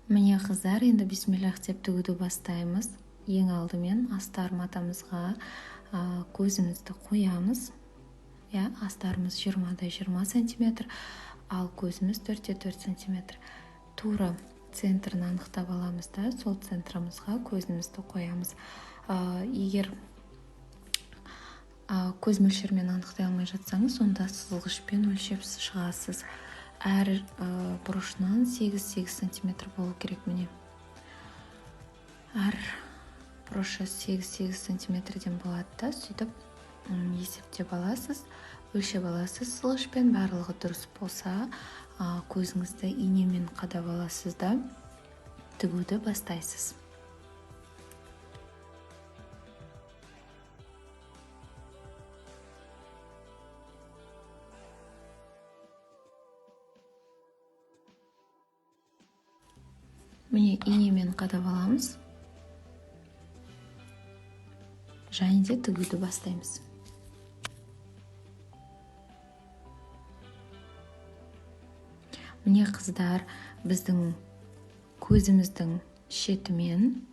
Міне қыздар, енді бисмиллах деп тігуді бастаймыз. Ең алдымен астар матамызға көзімізді қоямыз. Астарымыз 20-20 см, ал көзіміз 4-4 см. Тура центрін анықтап аламыз да, сол центрімізға көзімізді қоямыз. Егер көз мөлшермен анықтай алмай жатсаңыз, онда сызғышпен өлшеп шығасыз. Әр бұрышынан 8-8 см болу керек. Міне әр бұрышы 8-8 см-ден болады да, сөйтіп есептеп аласыз, өлшеп аласыз сызғышпен. Барлығы дұрыс болса, көзіңізді инемен қадап аласыз да тігуді бастайсыз. Міне инемен қадап аламыз. Және де тігуді бастаймыз. Міне қыздар, біздің көзіміздің шеті мен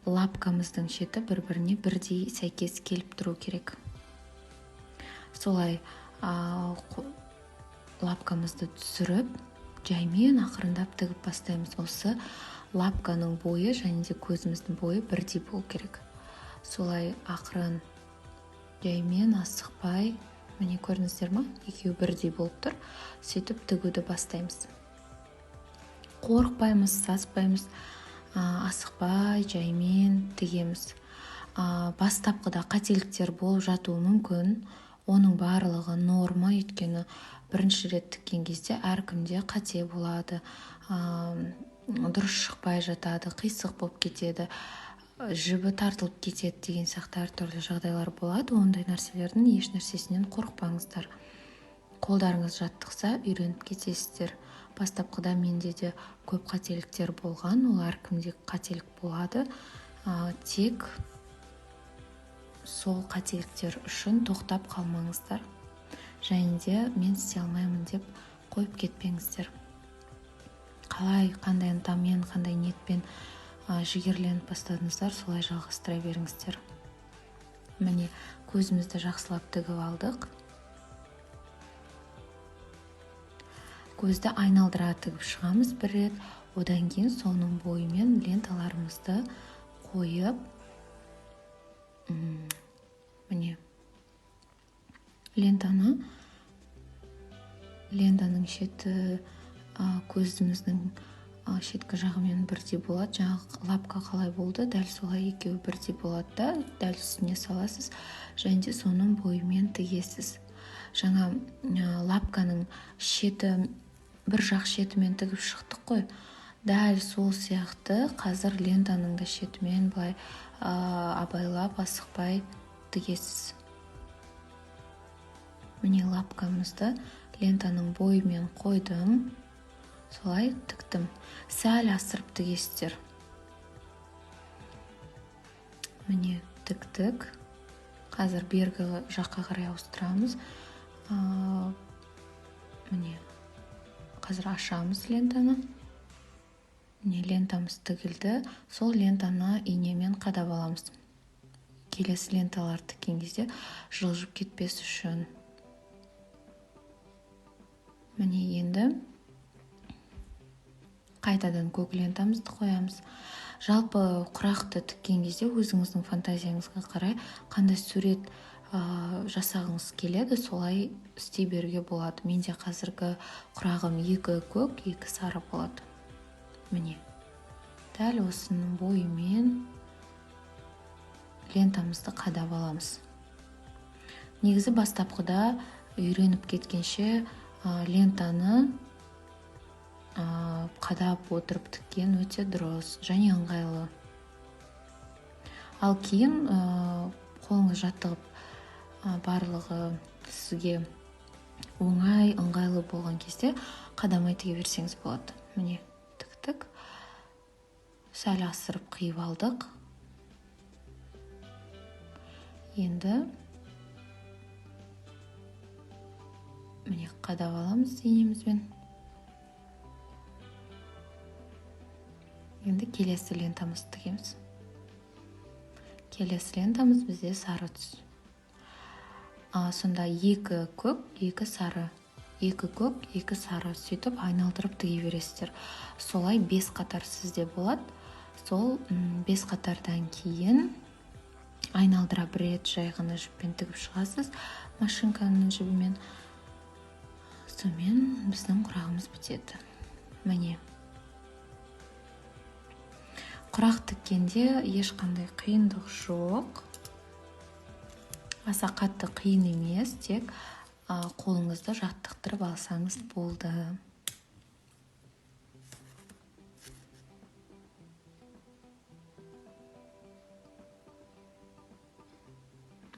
лапкамыздың шеті бір-біріне бірдей сәйкес келіп тұру керек. Солай лапкамызды түсіріп, жаймен ақырындап тігіп бастаймыз. Осы лапканың бойы және де көзіміздің бойы бірдей болу керек. Солай ақырын, жаймен, асықпай, міне көрдіңіздер ма? Екеуі бірдей болып тұр. Сөйтіп тігуді бастаймыз. Қорықпаймыз, саспаймыз, асықпай, жаймен тігеміз. Бастапқыда қателіктер болып жатуы мүмкін. Оның барлығы норма, өйткені бірінші рет тіккен кезде әркімде қате болады, дұрыс шықпай жатады, қисық болып кетеді, жібі тартылып кетеді деген сияқты әртүрлі жағдайлар болады. Ондай нәрселердің еш нәрсесінен қорықпаңыздар. Қолдарыңыз жаттықса, үйреніп кетесіздер. Бастапқыда менде де көп қателіктер болған, ол әркімде қателік болады. Тек сол қателіктер үшін тоқтап қалмаңыздар. Және де мен істей алмаймын деп қойып кетпеңіздер. Қандай ынтамен, қандай ниетпен жігерленіп бастадыңыздар, солай жалғастыра беріңіздер. Міне көзімізді жақсылап тігіп алдық. Көзді айналдыра тігіп шығамыз бір рет. Одан кейін соның бойымен ленталарымызды қойып, міне лентаның шеті көзіміздің шеткі жағымен бірдей болады. Жаңағы лапка қалай болды, дәл солай екеуі бірдей болады да, дәл үстіне саласыз, және де соның бойымен тігесіз. Жаңа лапканың шеті, бір жақ шетімен тігіп шықтық қой. Дәл сол сияқты қазір лентаның да шетімен былай абайлап, асықпай тігесіз. Міне лапкамызды лентаның бойымен қойдым. Солай тіктім. Сәл асырып тігесіздер. Міне тіктік. Қазір бергі жаққа қарай ауыстырамыз. Міне қазір ашамыз лентаны. Міне лентамыз тігілді. Сол лентаны инемен қадап аламыз. Келесі ленталар тіккен кезде жылжып кетпес үшін. Міне енді қайтадан көк лентамызды қоямыз. Жалпы құрақты тіккен кезде өзіңіздің фантазияңызға қарай қандай сурет жасағыңыз келеді, солай істей беруге болады. Менде қазіргі құрағым 2 көк, 2 сары болады. Міне дәл осының бойымен лентамызды қадап аламыз. Негізі бастапқыда үйреніп кеткенше лентаны қадап отырып тіккен өте дұрыс және ыңғайлы. Ал кейін қолыңыз жаттығып, барлығы сізге оңай, ыңғайлы болған кезде қадамай тіге берсеңіз болады. Міне тіктік. Сәл асырып қиып алдық. Енді міне қадап аламыз инемізбен. Енді келесі лентамызды тігеміз. Келесі лентамыз бізде сары түс. Сонда екі көк, екі сары. Екі көк, екі сары. Сөйтіп айналдырып тіге бересіздер. Солай 5 қатар сізде болады. Сол 5 қатардан кейін айналдыра бір рет жай ғана жіппен тігіп шығасыз. Машинканың жібімен. Сонымен біздің құрағымыз бітеді. Міне. Құрақ тіккенде ешқандай қиындық жоқ. Аса қатты қиын емес, тек қолыңызды жаттықтырып алсаңыз болды.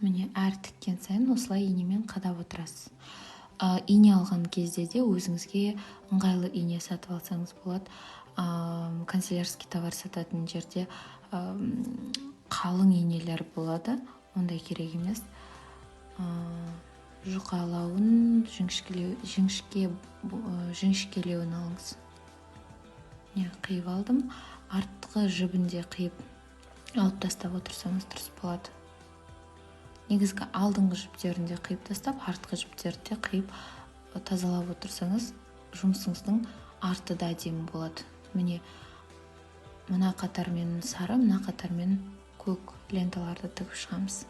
Міне әр тіккен сайын осылай инемен қадап отырасыз. Ине алған кезде де өзіңізге ыңғайлы ине сатып алсаңыз болады. Канцелярский товар сататын жерде қалың инелер болады, ондай керек емес. Жұқалауын, жіңішкелеуін алыңыз. Қиып алдым. Артқы жібінде қиып алып тастап отырсаңыз дұрыс болады. Негізгі алдыңғы жіптерінде қиып тастап, артқы жіптерді қиып тазалап отырсаңыз, жұмысыңыздың арты да әдемі болады. Міне, мына қатармен сары, мына қатармен көк ленталарды тігіп шығамыз.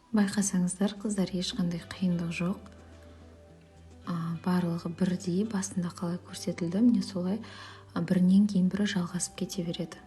Байқасаңыздар, қыздар, ешқандай қиындық жоқ. Барлығы бірдей басында қалай көрсетілді, міне солай бірінен кейін бірі жалғасып кете береді.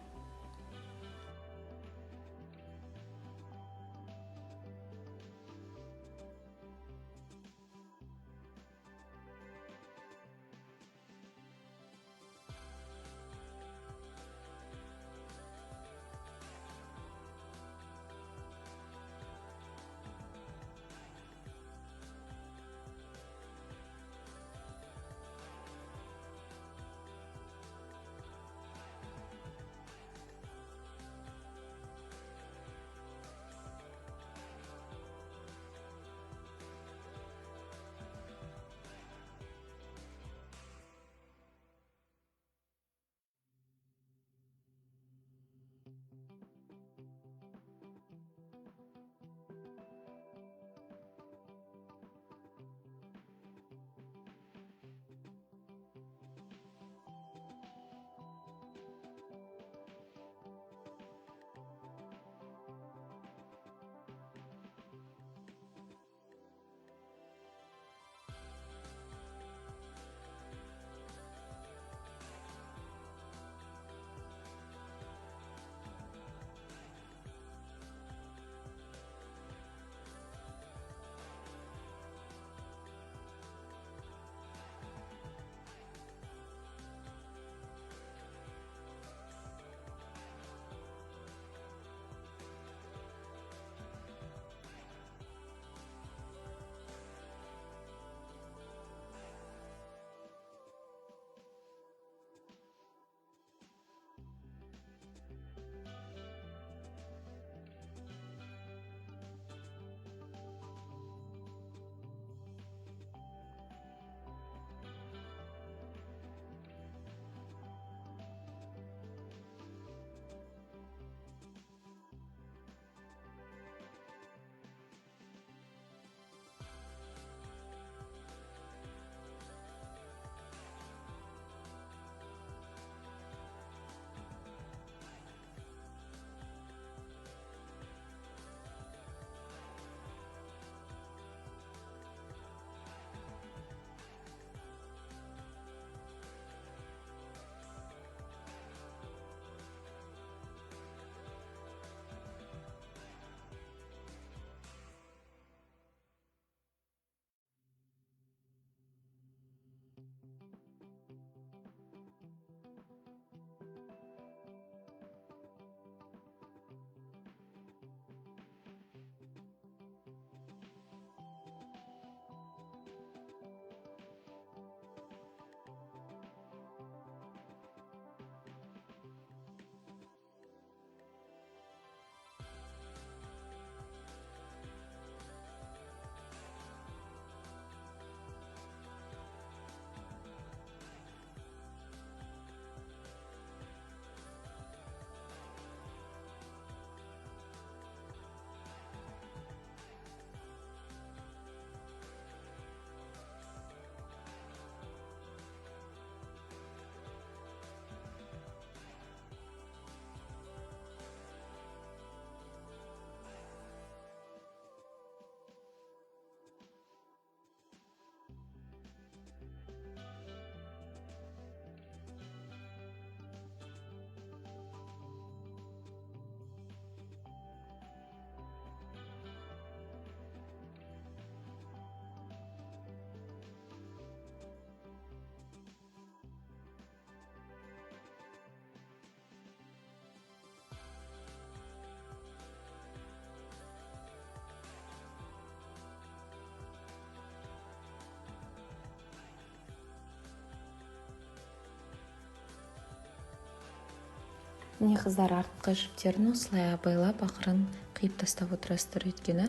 Міне қыздар, артқы жіптерін осылай абайлап ақырын қиып тастап отырасыздар, өйткені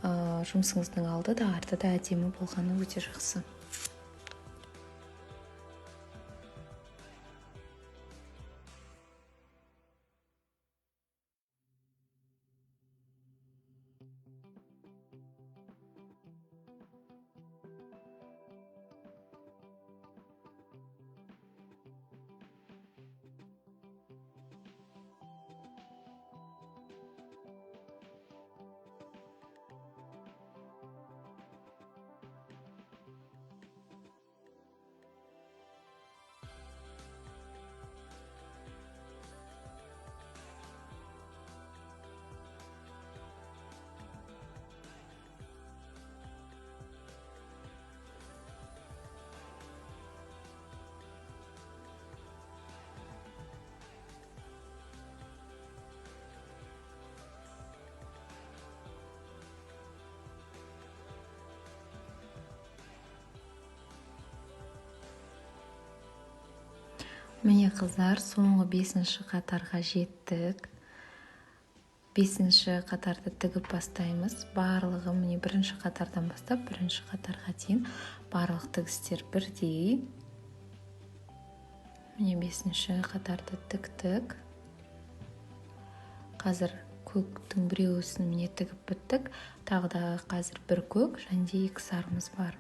жұмысыңыздың алды да арты да әдемі болғаны өте жақсы. Міне қыздар, соңғы 5-ші қатарға жеттік. 5-ші қатарды тігіп бастаймыз. Барлығы міне 1-ші қатардан бастап 1-ші қатарға дейін барлық тігістер бірдей. Міне 5-ші қатарды тіктік. Қазір көктің біреуісін міне тігіп біттік. Тағы да қазір бір көк және 2 сарымыз бар.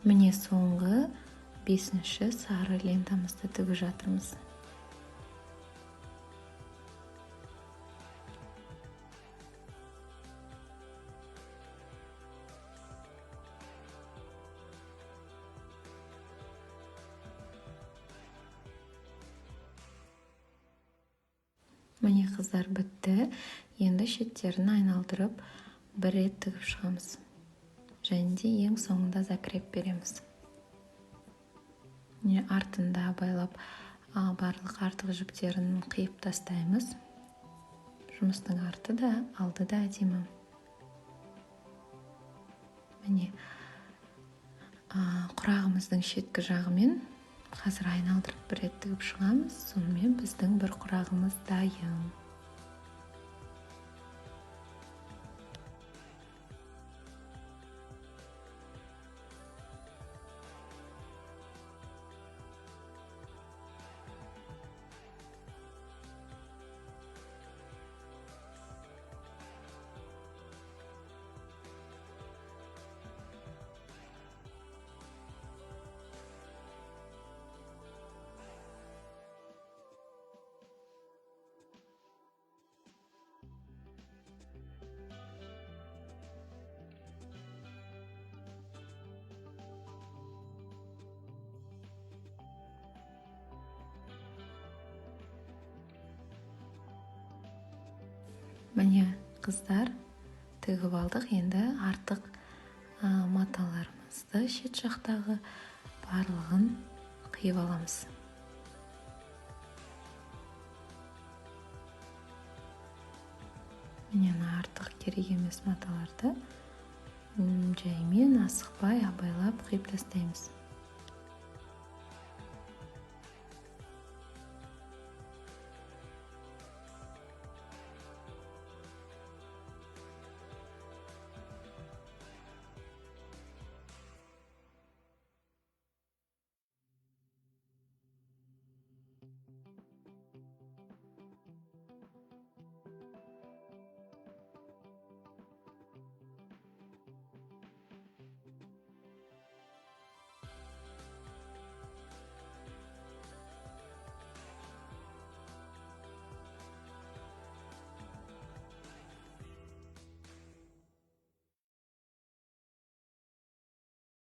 Міне соңғы 5-ші сары лентамызды тігіп жатырмыз. Міне қыздар, бітті. Енді шеттерін айналдырып бір рет тігіп шығамыз. Және де ең соңында закреп береміз. Міне артында байлап барлық артық жіптерін қиып тастаймыз. Жұмыстың арты да, алды да әдемі. Міне құрағымыздың шеткі жағымен қазір айналдырып бір рет тігіп шығамыз. Сонымен біздің бір құрағымыз дайын. Міне қыздар, тігіп алдық. Енді артық маталарымызды шет жақтағы барлығын қиып аламыз. Міне артық керек емес маталарды жаймен асықпай абайлап қиып тастаймыз.